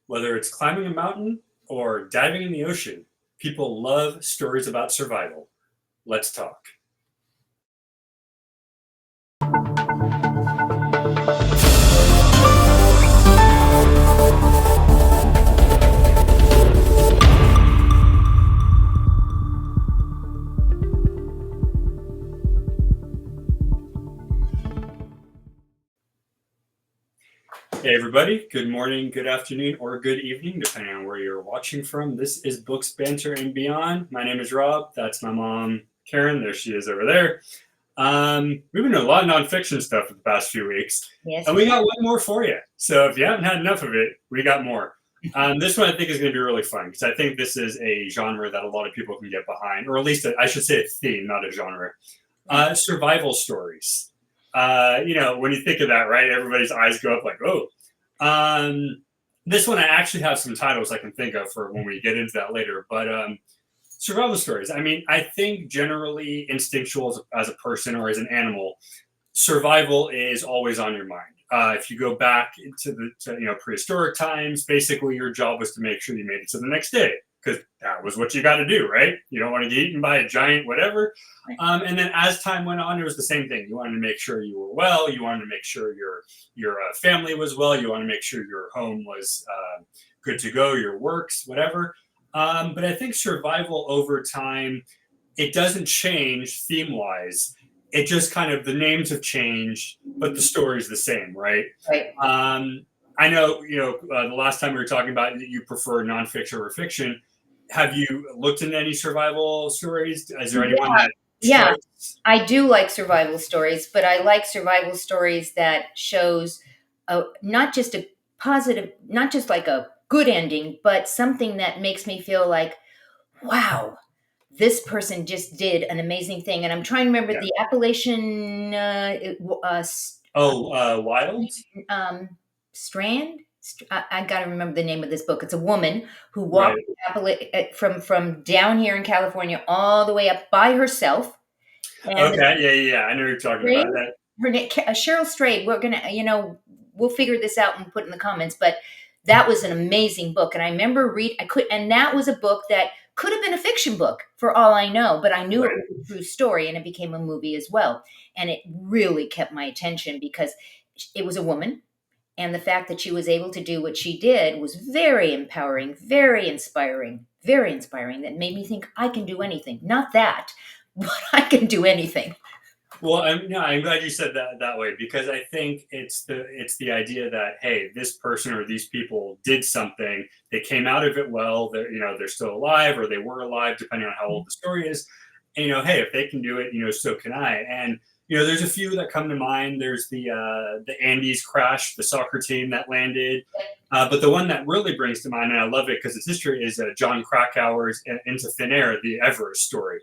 Whether it's climbing a mountain or diving in the ocean, people love stories about survival. Let's talk. Hey, everybody. Good morning, good afternoon, or good evening, depending on where you're watching from. This is Books, Banter, and Beyond. My name is Rob. That's my mom, Karen. There she is over there. We've been doing a lot of nonfiction stuff for the past few weeks. Yes. And we got one more for you. So if you haven't had enough of it, we got more. This one I think is going to be really fun because I think this is a genre that a lot of people can get behind, or at least I should say a theme, not a genre. Survival stories. When you think of that, right, everybody's eyes go up like, oh. This one I actually have some titles I can think of for when we get into that later. But survival stories. I mean, I think generally instinctual as a person or as an animal, survival is always on your mind. If you go back to prehistoric times, basically your job was to make sure you made it to the next day because that was what you got to do, right? You don't want to get eaten by a giant whatever. And then as time went on, it was the same thing. You wanted to make sure you were well. You wanted to make sure your family was well. You want to make sure your home was good to go, your works, whatever. But I think survival over time, it doesn't change theme-wise. It just kind of, the names have changed, but the story's the same, right? Right. I know, the last time we were talking about you prefer nonfiction or fiction. Have you looked into any survival stories? Is there anyone that strikes? I do like survival stories, but I like survival stories that shows not just a positive, not just like a good ending, but something that makes me feel like, wow, this person just did an amazing thing. And I'm trying to remember the Appalachian Wild? Strand. I got to remember the name of this book. It's a woman who walked from down here in California all the way up by herself. And yeah. I know you're talking about that. Her name, Cheryl Strayed. We're gonna, we'll figure this out and put in the comments. But that was an amazing book, and I remember and that was a book that could have been a fiction book for all I know, but I knew it was a true story, and it became a movie as well. And it really kept my attention because it was a woman. And the fact that she was able to do what she did was very empowering, very inspiring, that made me think I can do anything. Not that, but I can do anything. Well, I'm glad you said that way because I think it's the idea that, hey, this person or these people did something. They came out of it well. They're still alive or they were alive, depending on how old the story is. And, hey, if they can do it, so can I. And there's a few that come to mind. There's the Andes crash, the soccer team that landed. But the one that really brings to mind, and I love it because it's history, is John Krakauer's Into Thin Air, the Everest story.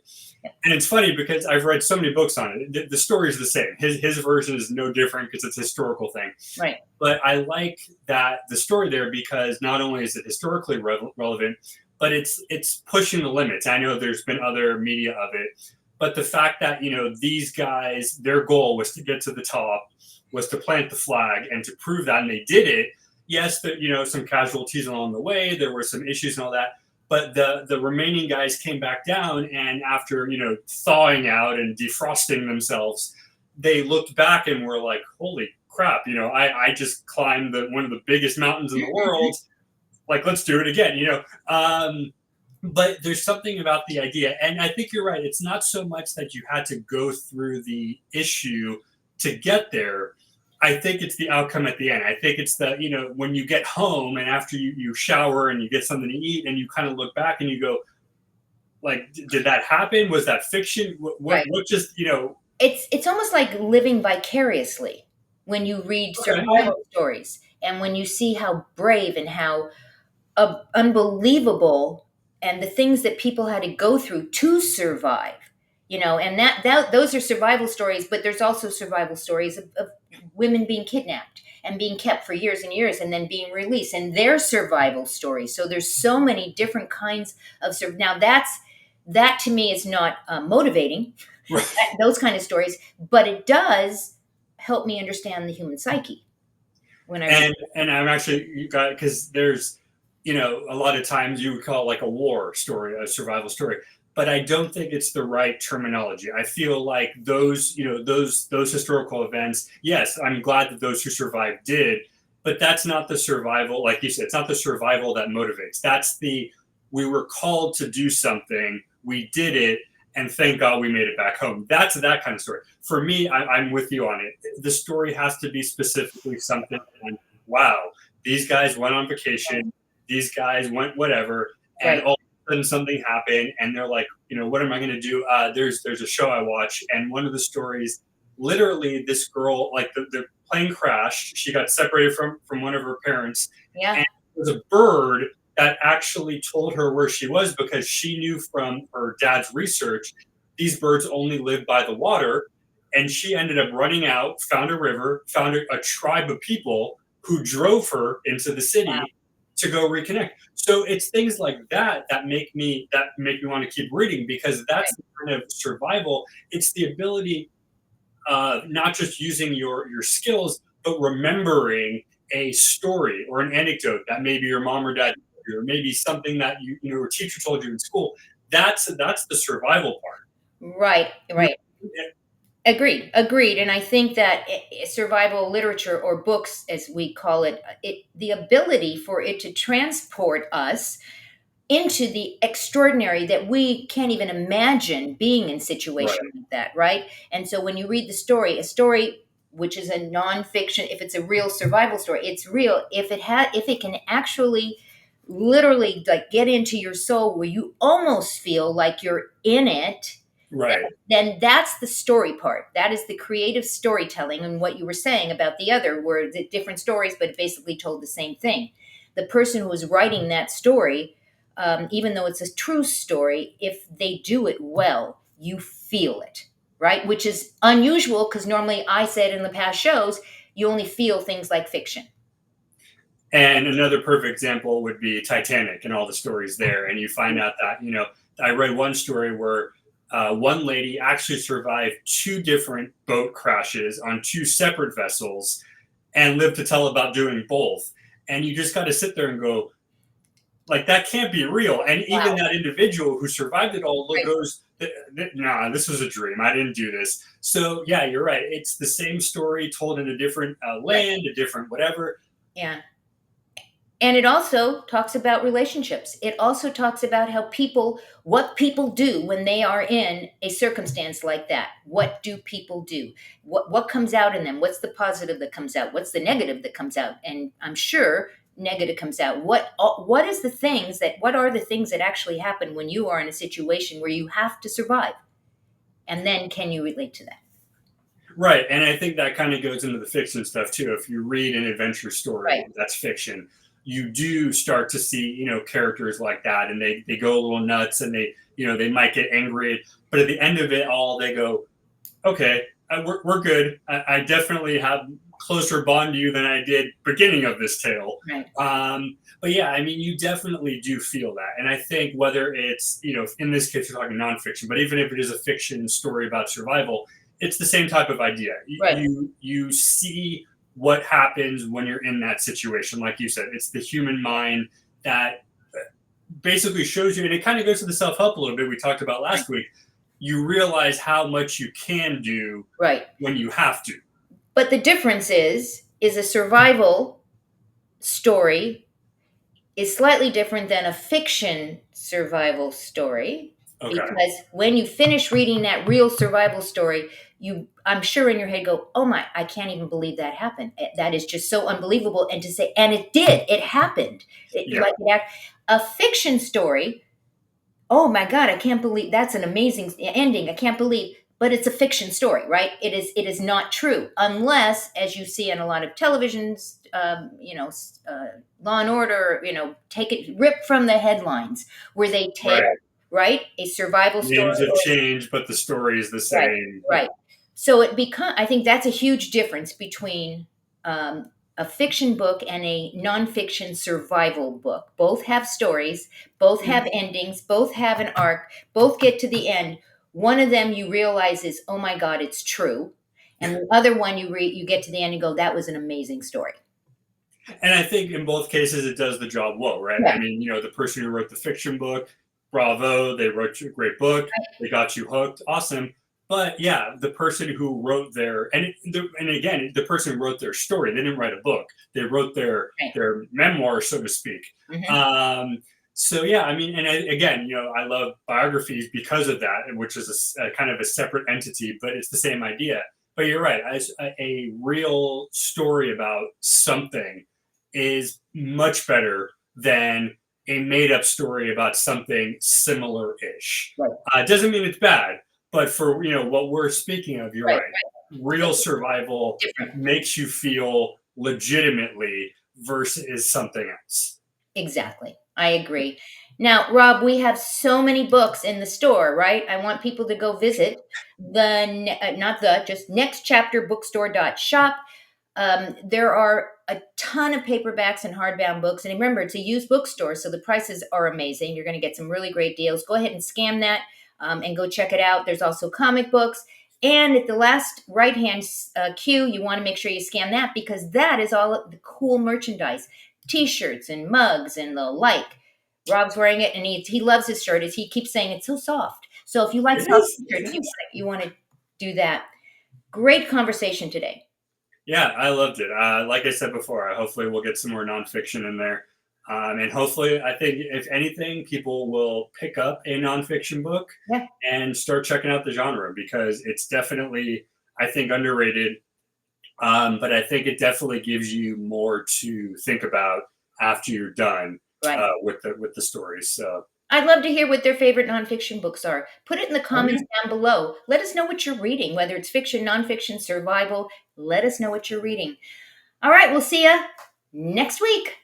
And it's funny because I've read so many books on it. The story is the same. His version is no different because it's a historical thing. Right. But I like the story there because not only is it historically relevant, but it's pushing the limits. I know there's been other media of it. But the fact that, these guys, their goal was to get to the top, was to plant the flag and to prove that, and they did it. Yes, some casualties along the way, there were some issues and all that, but the remaining guys came back down, and after, thawing out and defrosting themselves, they looked back and were like, holy crap, I just climbed one of the biggest mountains in the world. Like, let's do it again, But there's something about the idea, and I think you're right. It's not so much that you had to go through the issue to get there. I think it's the outcome at the end. I think it's when you get home and after you shower and you get something to eat and you kind of look back and you go, like, did that happen? Was that fiction? What just, It's almost like living vicariously when you read survival stories and when you see how brave and how unbelievable and the things that people had to go through to survive, and that those are survival stories, but there's also survival stories of women being kidnapped and being kept for years and years and then being released, and their survival stories. So there's so many different kinds of now that to me is not motivating, those kind of stories, but it does help me understand the human psyche when I and I'm actually, because there's a lot of times you would call it like a war story, a survival story. But I don't think it's the right terminology. I feel like those historical events. Yes, I'm glad that those who survived did, but that's not the survival. Like you said, it's not the survival that motivates. That's the we were called to do something, we did it, and thank God we made it back home. That's that kind of story. For me, I'm with you on it. The story has to be specifically something. Like, wow, these guys went on vacation, these guys went whatever, and Right. all of a sudden something happened, and they're like, what am I going to do? There's a show I watch, and one of the stories, literally, this girl, like the plane crashed, she got separated from one of her parents, Yeah. and there was a bird that actually told her where she was because she knew from her dad's research these birds only live by the water. And she ended up running out, found a river, found a tribe of people who drove her into the Wow. city to go reconnect. So it's things like that make me want to keep reading, because Right. that's the kind of survival. It's the ability, not just using your skills, but remembering a story or an anecdote that maybe your mom or dad told you, or maybe something that your teacher told you in school. That's the survival part. Right. You Right. Agreed. Agreed. And I think that survival literature, or books as we call it, the ability for it to transport us into the extraordinary that we can't even imagine being in situation Right, like that, right? And so when you read the story, a story which is a nonfiction, if it's a real survival story, it's real. If it can actually literally like get into your soul where you almost feel like you're in it, right. then that's the story part. That is the creative storytelling. And what you were saying about the other were the different stories, but it basically told the same thing. The person who was writing that story, even though it's a true story, if they do it well, you feel it, right? Which is unusual because normally I said in the past shows, you only feel things like fiction. And another perfect example would be Titanic and all the stories there. And you find out that, I read one story where one lady actually survived two different boat crashes on two separate vessels and lived to tell about doing both. And you just got to sit there and go, like, that can't be real. And even Wow. that individual who survived it all Right. goes, nah, this was a dream. I didn't do this. So, yeah, you're right. It's the same story told in a different Right. land, a different whatever. Yeah. And it also talks about relationships. It also talks about what people do when they are in a circumstance like that. What do people do? What comes out in them? What's the positive that comes out? What's the negative that comes out? And I'm sure negative comes out. What is the things that what are the things that actually happen when you are in a situation where you have to survive? And then can you relate to that? Right. And I think that kind of goes into the fiction stuff too. If you read an adventure Right. story that's fiction, you do start to see, characters like that, and they go a little nuts, and they might get angry. But at the end of it all, they go, okay, we're good. I definitely have closer bond to you than I did beginning of this tale. Right. But yeah, I mean, you definitely do feel that. And I think whether it's, in this case, we're talking nonfiction, but even if it is a fiction story about survival, it's the same type of idea. Right. You see what happens when you're in that situation. Like you said, it's the human mind that basically shows you, and it kind of goes to the self help a little bit we talked about Right. last week. You realize how much you can do Right. when you have to. But the difference is a survival story is slightly different than a fiction survival story Okay. because when you finish reading that real survival story, I'm sure in your head go, "Oh my, I can't even believe that happened. That is just so unbelievable." And to say, and it did, it happened. Yeah. A fiction story, oh my god, I can't believe that's an amazing ending. I can't believe, but it's a fiction story, right? It is not true unless, as you see in a lot of televisions, Law and Order, take it rip from the headlines where they take, Right. right, a survival story. Names have changed, but the story is the Right, same. right. So I think that's a huge difference between a fiction book and a nonfiction survival book. Both have stories, both have endings, both have an arc, both get to the end. One of them you realize is, oh my God, it's true. And the other one you get to the end and go, that was an amazing story. And I think in both cases it does the job well, right? I Yeah. mean, the person who wrote the fiction book, bravo, they wrote you a great book, they got you hooked, awesome. But yeah, the person who wrote and again, the person who wrote their story, they didn't write a book. They wrote their Right. their memoir, so to speak. Hmm. Um, so yeah, I mean, and again, I love biographies because of that, which is a kind of a separate entity, but it's the same idea. But you're right, as a real story about something is much better than a made up story about something similar ish. Right. It doesn't mean it's bad, but for what we're speaking of, you're Right. right. Real survival Different. makes you feel legitimately versus something else. Exactly. I agree. Now, Rob, we have so many books in the store, right? I want people to go visit not the, just nextchapterbookstore.shop. There are a ton of paperbacks and hardbound books. And remember, it's a used bookstore, so the prices are amazing. You're going to get some really great deals. Go ahead and scan that and go check it out. There's also comic books. And at the last right hand queue, you want to make sure you scan that because that is all of the cool merchandise, t-shirts and mugs and the like. Rob's wearing it and he loves his shirt. He keeps saying it's so soft. So if you like It soft is. It t-shirts, is. you want to do that. Great conversation today. Yeah, I loved it. Like I said before, hopefully we'll get some more nonfiction in there. And hopefully, I think if anything, people will pick up a nonfiction book Yeah. and start checking out the genre because it's definitely, I think, underrated. But I think it definitely gives you more to think about after you're done Right. with the stories. So, I'd love to hear what their favorite nonfiction books are. Put it in the oh yeah, comments down below. Let us know what you're reading, whether it's fiction, nonfiction, survival. Let us know what you're reading. All right, we'll see you next week.